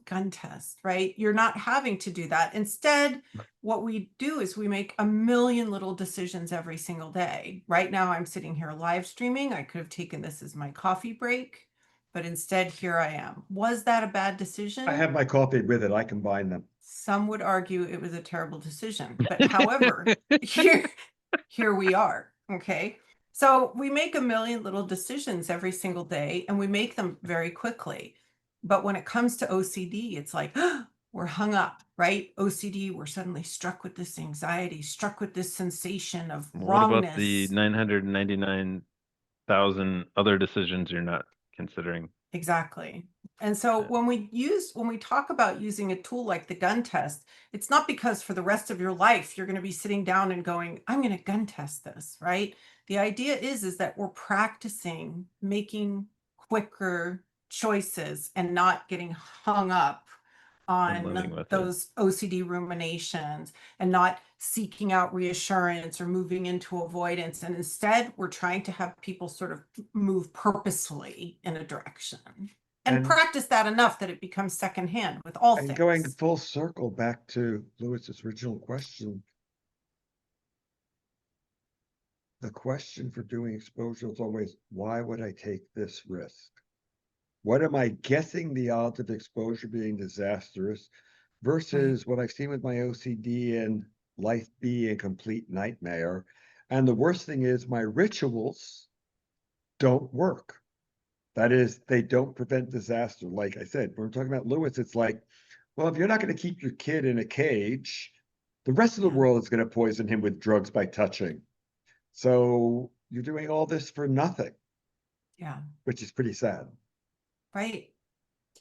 A: gun test, right? You're not having to do that. Instead, what we do is we make a million little decisions every single day. Right now, I'm sitting here live streaming. I could have taken this as my coffee break, but instead, here I am. Was that a bad decision?
C: I have my coffee with it. I combine them.
A: Some would argue it was a terrible decision, but however, here we are. Okay. So we make a million little decisions every single day, and we make them very quickly. But when it comes to OCD, it's like, we're hung up, right? OCD, we're suddenly struck with this anxiety, struck with this sensation of
B: What about the
A: wrongness.
B: 999,000 other decisions you're not considering?
A: Exactly. And so
B: Yeah.
A: when we talk about using a tool like the gun test, it's not because for the rest of your life you're going to be sitting down and going, I'm going to gun test this, right? The idea is that we're practicing making quicker choices and not getting hung up
B: And living
A: on
B: with it.
A: those OCD ruminations, and not seeking out reassurance or moving into avoidance. And instead, we're trying to have people sort of move purposefully in a direction and
C: And
A: practice that enough that it becomes secondhand with all
C: and
A: things.
C: going full circle back to Lewis's original question, the question for doing exposure is always, why would I take this risk? What am I guessing the odds of exposure being disastrous versus what I've seen with my OCD and life be a complete nightmare? And the worst thing is my rituals don't work. That is, they don't prevent disaster. Like I said, when we're talking about Lewis, it's like, well, if you're not going to keep your kid in a cage, the rest of the
A: Yeah.
C: world is going to poison him with drugs by touching. So you're doing all this for nothing,
A: Yeah.
C: which is pretty sad.
A: Right.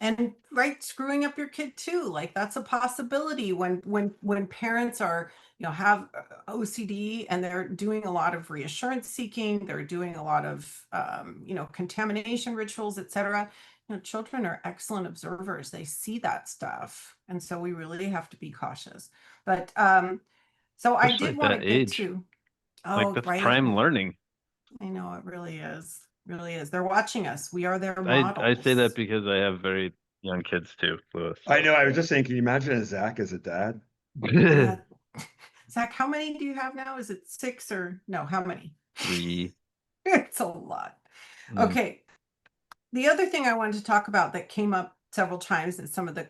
A: And right, screwing up your kid too, like that's a possibility when parents are have OCD, and they're doing a lot of reassurance seeking, they're doing a lot of contamination rituals, etc. Children are excellent observers, they see that stuff, and so we really have to be cautious. But so I
B: Especially
A: did
B: at
A: want
B: that
A: to get
B: age.
A: to
B: Like, that's
A: right,
B: prime learning.
A: I know, it really is, they're watching us, we are their
B: I say that
A: models.
B: because I have very young kids too, Lewis.
C: I know. I was
A: Right.
C: just saying, can you imagine a Zach as a dad?
A: Yeah. Zach, how many do you have now? Is it 6 or no? How many?
B: 3.
A: It's a lot.
B: Mm.
A: Okay. The other thing I wanted to talk about that came up several times in some of the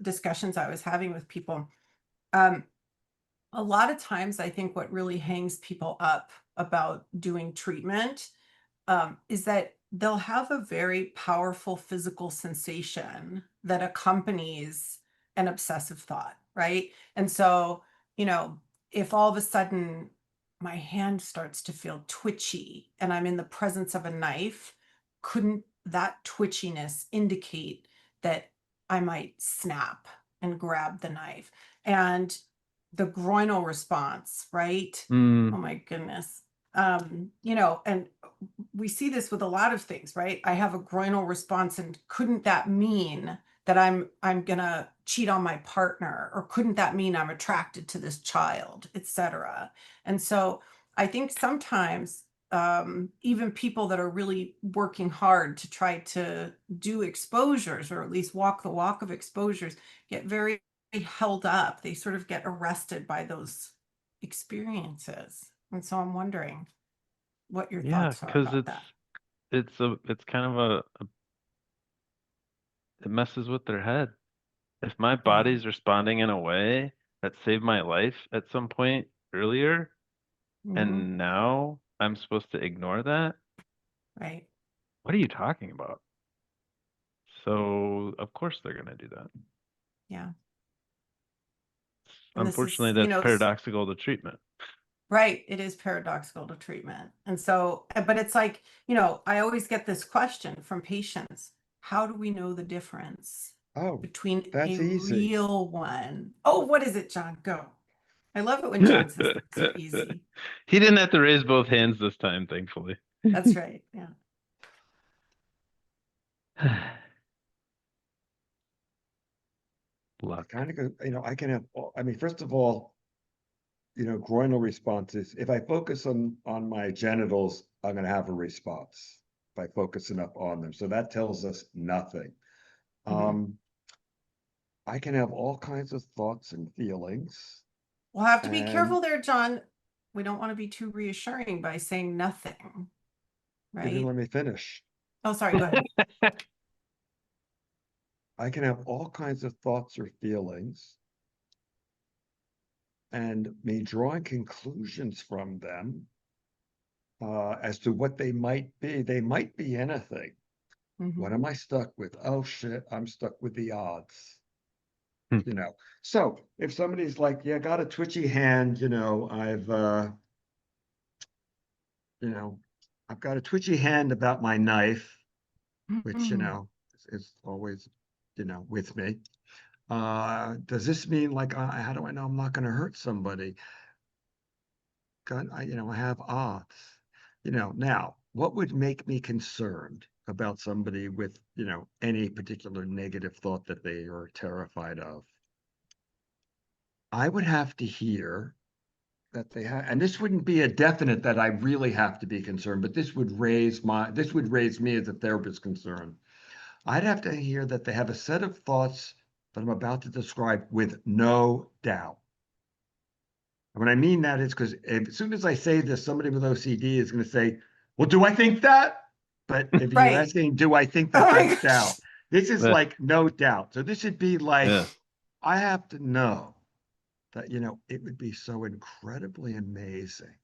A: discussions I was having with people, a lot of times I think what really hangs people up about doing treatment is that they'll have a very powerful physical sensation that accompanies an obsessive thought, right? And so, you know, if all of a sudden my hand starts to feel twitchy and I'm in the presence of a knife, couldn't that twitchiness indicate that I might snap and grab the knife? And the groinal response, right?
B: Mm,
A: Oh my goodness. You know, and we see this with a lot of things, right? I have a groinal response, and couldn't that mean that I'm gonna cheat on my partner, or couldn't that mean I'm attracted to this child, etc.? And so I think sometimes even people that are really working hard to try to do exposures, or at least walk the walk of exposures, get very held up. They sort of get arrested by those experiences. And so I'm wondering what your
B: yeah,
A: thoughts are
B: because
A: about that.
B: it's kind of it messes with their head. If my body's responding in a way that saved my life at some point earlier,
A: Mhm.
B: and now I'm supposed to ignore that,
A: Right.
B: what are you talking about? So of course they're gonna do that.
A: Yeah. And this is,
B: Unfortunately,
A: you
B: that's
A: know,
B: paradoxical to treatment.
A: right. It is paradoxical to treatment. And so, but it's like, you know, I always get this question from patients. How do we know the difference
C: Oh,
A: between a
C: that's easy.
A: real one? Oh, what is it, John? Go. I love it when John says things are easy.
B: He didn't have to raise both hands this time, thankfully.
A: That's right. Yeah.
C: I
B: Luck.
C: kind of go, I can have, I mean, first of all, groinal responses. If I focus on my genitals, I'm going to have a response if I focus enough on them. So that tells us nothing.
A: Mhm.
C: I can have all kinds of thoughts and feelings,
A: We'll have to be
C: and
A: careful there, John. We don't want to be too reassuring by saying nothing,
C: you didn't
A: right?
C: let me finish.
A: Oh, sorry. Go ahead.
C: I can have all kinds of thoughts or feelings, and me drawing conclusions from them as to what they might be. They might be anything. What
A: Mhm.
C: am I stuck with? Oh shit, I'm stuck with the odds.
B: Hmm.
C: So if somebody's like, yeah, got a twitchy hand, you know, I've got a twitchy hand about my knife, which,
A: Mhm.
C: is always, with me. Does this mean like, how do I know I'm not going to hurt somebody? God, I have odds. Now, what would make me concerned about somebody with, any particular negative thought that they are terrified of? I would have to hear that they have, and this wouldn't be a definite that I really have to be concerned, but this would raise me as a therapist concern. I'd have to hear that they have a set of thoughts that I'm about to describe with no doubt. And when I mean that is because as soon as I say this, somebody with OCD is going to say, well, do I think that? But if you're
A: Right.
C: asking, do I think
A: Oh
C: that,
A: my
C: that's
A: gosh.
C: doubt. This is
B: Yeah,
C: like no doubt. So this would be like,
B: yeah.
C: I have to know that, it would be so incredibly amazing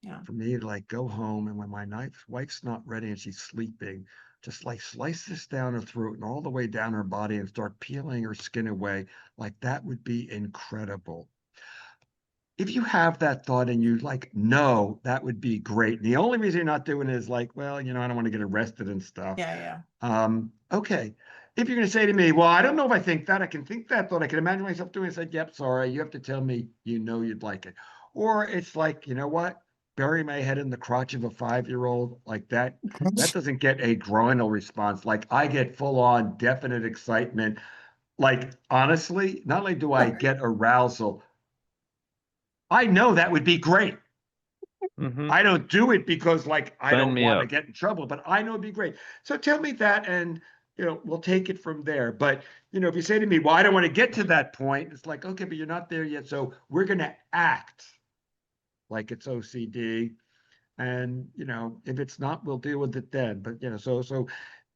A: Yeah.
C: for me to like go home, and when my wife's not ready and she's sleeping, just like slice this down her throat and all the way down her body and start peeling her skin away. Like that would be incredible. If you have that thought and you like, no, that would be great. And the only reason you're not doing it is like, well, I don't want to get arrested and stuff.
A: Yeah. Yeah.
C: Okay. If you're going to say to me, well, I don't know if I think that, I can think that thought, I can imagine myself doing it. I said, yep, sorry, you have to tell me, you'd like it. Or it's like, you know what? Bury my head in the crotch of a 5-year-old like that. That doesn't get a groinal response. Like I get full on definite excitement. Like honestly, not only do I get arousal, I know that would be great.
B: Hmm.
C: I don't do it because like I
B: Sign
C: don't
B: me
C: want to
B: up.
C: get in trouble, but I know it'd be great. So tell me that, and we'll take it from there. But if you say to me, well, I don't want to get to that point, it's like, okay, but you're not there yet. So we're gonna act like it's OCD. And if it's not, we'll deal with it then. But so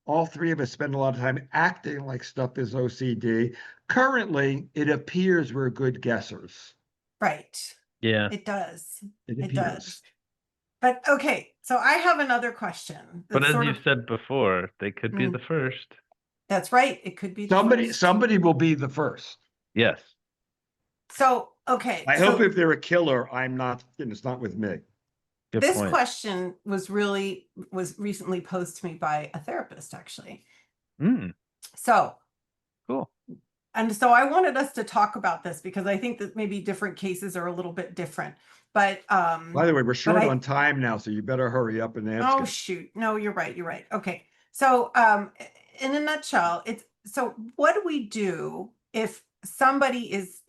C: all three of us spend a lot of time acting like stuff is OCD. Currently, it appears we're good guessers.
A: Right.
B: Yeah.
A: It does.
C: It
A: It
C: appears.
A: does. But okay, so I have another question
B: But
A: that's
B: as
A: sort
B: you've
A: of
B: said before, they could be
A: mm,
B: the first.
A: That's right. It could be the first.
C: Somebody will be the first.
B: Yes.
A: So, okay.
C: I hope
A: So
C: if they're a killer, I'm not, it's not with me.
B: Good
A: this
B: point.
A: question was recently posed to me by a therapist, actually.
B: Mm,
A: So,
B: cool.
A: and so I wanted us to talk about this because I think that maybe different cases are a little bit different. But
C: By the way, we're short
A: I
C: on time now, so you better hurry up and ask
A: oh
C: it.
A: shoot. No, you're right. You're right. Okay. So in a nutshell, it's so what do we do if somebody is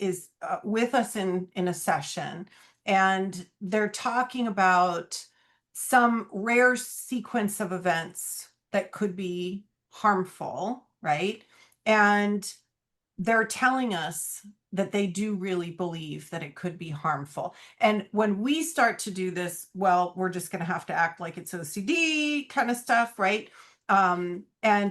A: with us in a session and they're talking about some rare sequence of events that could be harmful, right? And they're telling us that they do really believe that it could be harmful. And when we start to do this, well, we're just going to have to act like it's OCD kind of stuff, right? And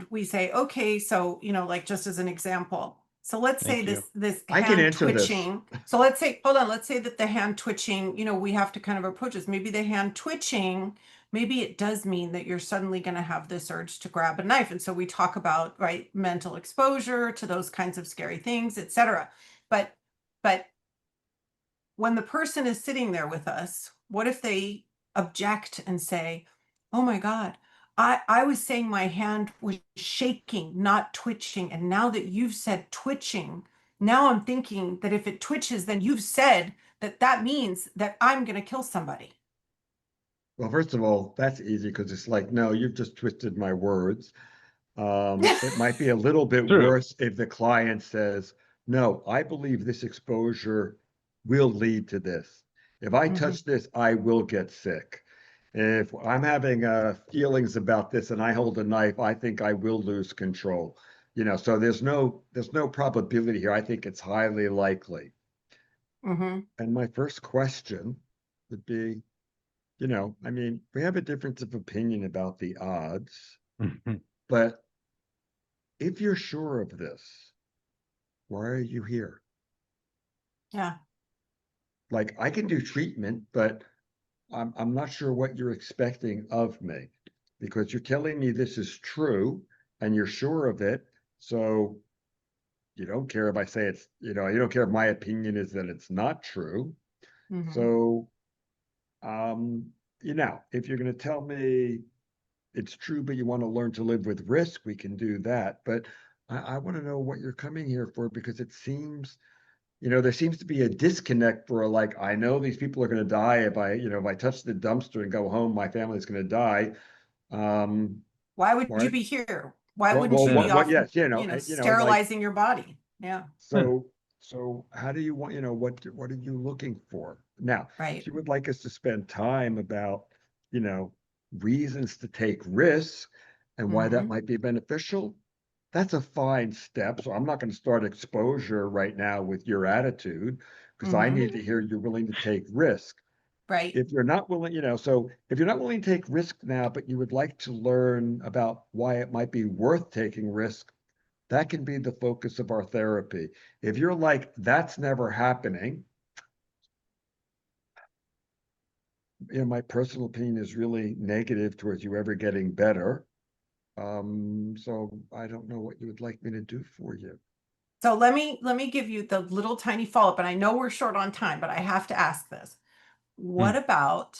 A: we say, okay, so, like just as an example. So let's say
B: Thank you.
A: this
C: I can
A: hand
C: answer this.
A: twitching. So let's say, hold on, let's say that the hand twitching, we have to kind of approach this. Maybe the hand twitching, maybe it does mean that you're suddenly going to have this urge to grab a knife. And so we talk about, right, mental exposure to those kinds of scary things, etc. But when the person is sitting there with us, what if they object and say, oh my God, I was saying my hand was shaking, not twitching. And now that you've said twitching, now I'm thinking that if it twitches, then you've said that means that I'm going to kill somebody.
C: Well, first of all, that's easy because it's like, no, you've just twisted my words. It might be a little bit
B: True.
C: worse if the client says, no, I believe this exposure will lead to this. If I touch this, I will get sick. If I'm having feelings about this and I hold a knife, I think I will lose control. So there's no probability here. I think it's highly likely.
A: Mm-hmm.
C: And my first question would be, I mean, we have a difference of opinion about the odds, but if you're sure of this, why are you here?
A: Yeah.
C: Like, I can do treatment, but I'm not sure what you're expecting of me because you're telling me this is true and you're sure of it. So you don't care if I say you don't care if my opinion is that it's not true.
A: Mm-hmm.
C: So, if you're going to tell me it's true, but you want to learn to live with risk, we can do that. But I want to know what you're coming here for because it seems, there seems to be a disconnect for like, I know these people are going to die if I touch the dumpster and go home, my family's going to die.
A: Why would
C: Why?
A: you be here? Why
C: Well,
A: wouldn't
C: well,
A: you be
C: what?
A: off,
C: Yes, like,
A: sterilizing your body? Yeah.
C: so how do you want? What are you looking for now?
A: Right.
C: If you would like us to spend time about, you know, reasons to take risks and why that
A: Mm-hmm.
C: might be beneficial, that's a fine step. So I'm not going to start exposure right now with your attitude because I
A: Mm-hmm.
C: need to hear you're willing to take risk.
A: Right.
C: If you're not willing, so if you're not willing to take risk now, but you would like to learn about why it might be worth taking risk, that can be the focus of our therapy. If you're like, that's never happening, my personal opinion is really negative towards you ever getting better. So I don't know what you would like me to do for you.
A: So let me give you the little tiny follow-up, and I know we're short on time, but I have to ask this. What about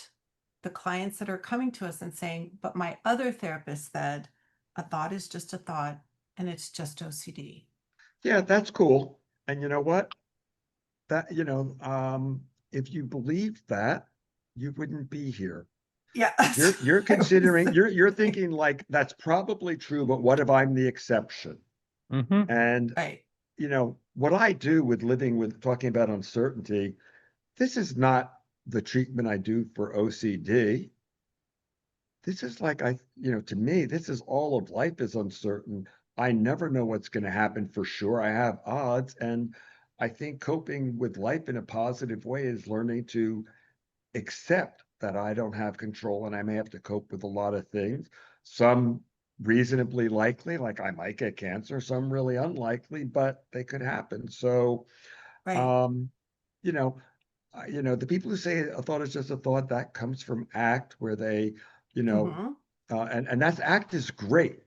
A: the clients that are coming to us and saying, but my other therapist said a thought is just a thought and it's just OCD?
C: Yeah, that's cool. And you know what? That, if you believed that, you wouldn't be here.
A: Yeah.
C: You're considering, you're thinking like that's probably true, but what if I'm the exception? And
A: Right.
C: what I do with living with talking about uncertainty, this is not the treatment I do for OCD. This is like to me, this is all of life is uncertain. I never know what's going to happen for sure. I have odds, and I think coping with life in a positive way is learning to accept that I don't have control and I may have to cope with a lot of things. Some reasonably likely, like I might get cancer, some really unlikely, but they could happen. So,
A: Right.
C: um, you know, the people who say a thought is just a thought, that comes from ACT, where they, you know,
A: Mm-hmm.
C: and that's ACT is great.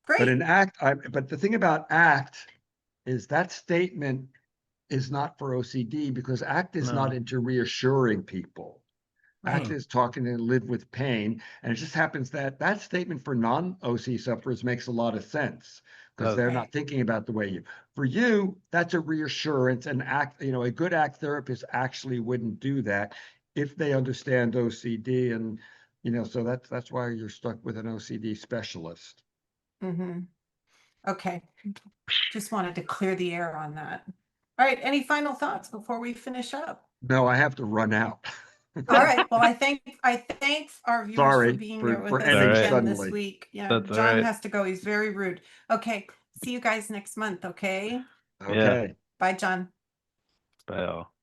C: But
A: great.
C: in ACT, but the thing about ACT is that statement is not for OCD because ACT is not
B: No.
C: into reassuring people. ACT
A: Right.
C: is talking to live with pain. And it just happens that that statement for non-OC sufferers makes a lot of sense because they're not
A: Okay.
C: thinking about the way you, for you, that's a reassurance and ACT, a good ACT therapist actually wouldn't do that if they understand OCD. And, so that's why you're stuck with an OCD specialist.
A: Mm-hmm. Okay. Just wanted to clear the air on that. All right. Any final thoughts before we finish up?
C: No, I have to run out.
A: All right. Well, I thank our viewers for
C: Sorry
A: being
C: for
A: there with us
C: ending
B: right.
A: again this
C: suddenly.
A: week. Yeah,
B: That's all
A: John
B: right.
A: has to go. He's very rude. Okay. See you guys next month. Okay.
B: Yeah.
C: Okay.
A: Bye, John.
B: Bye all.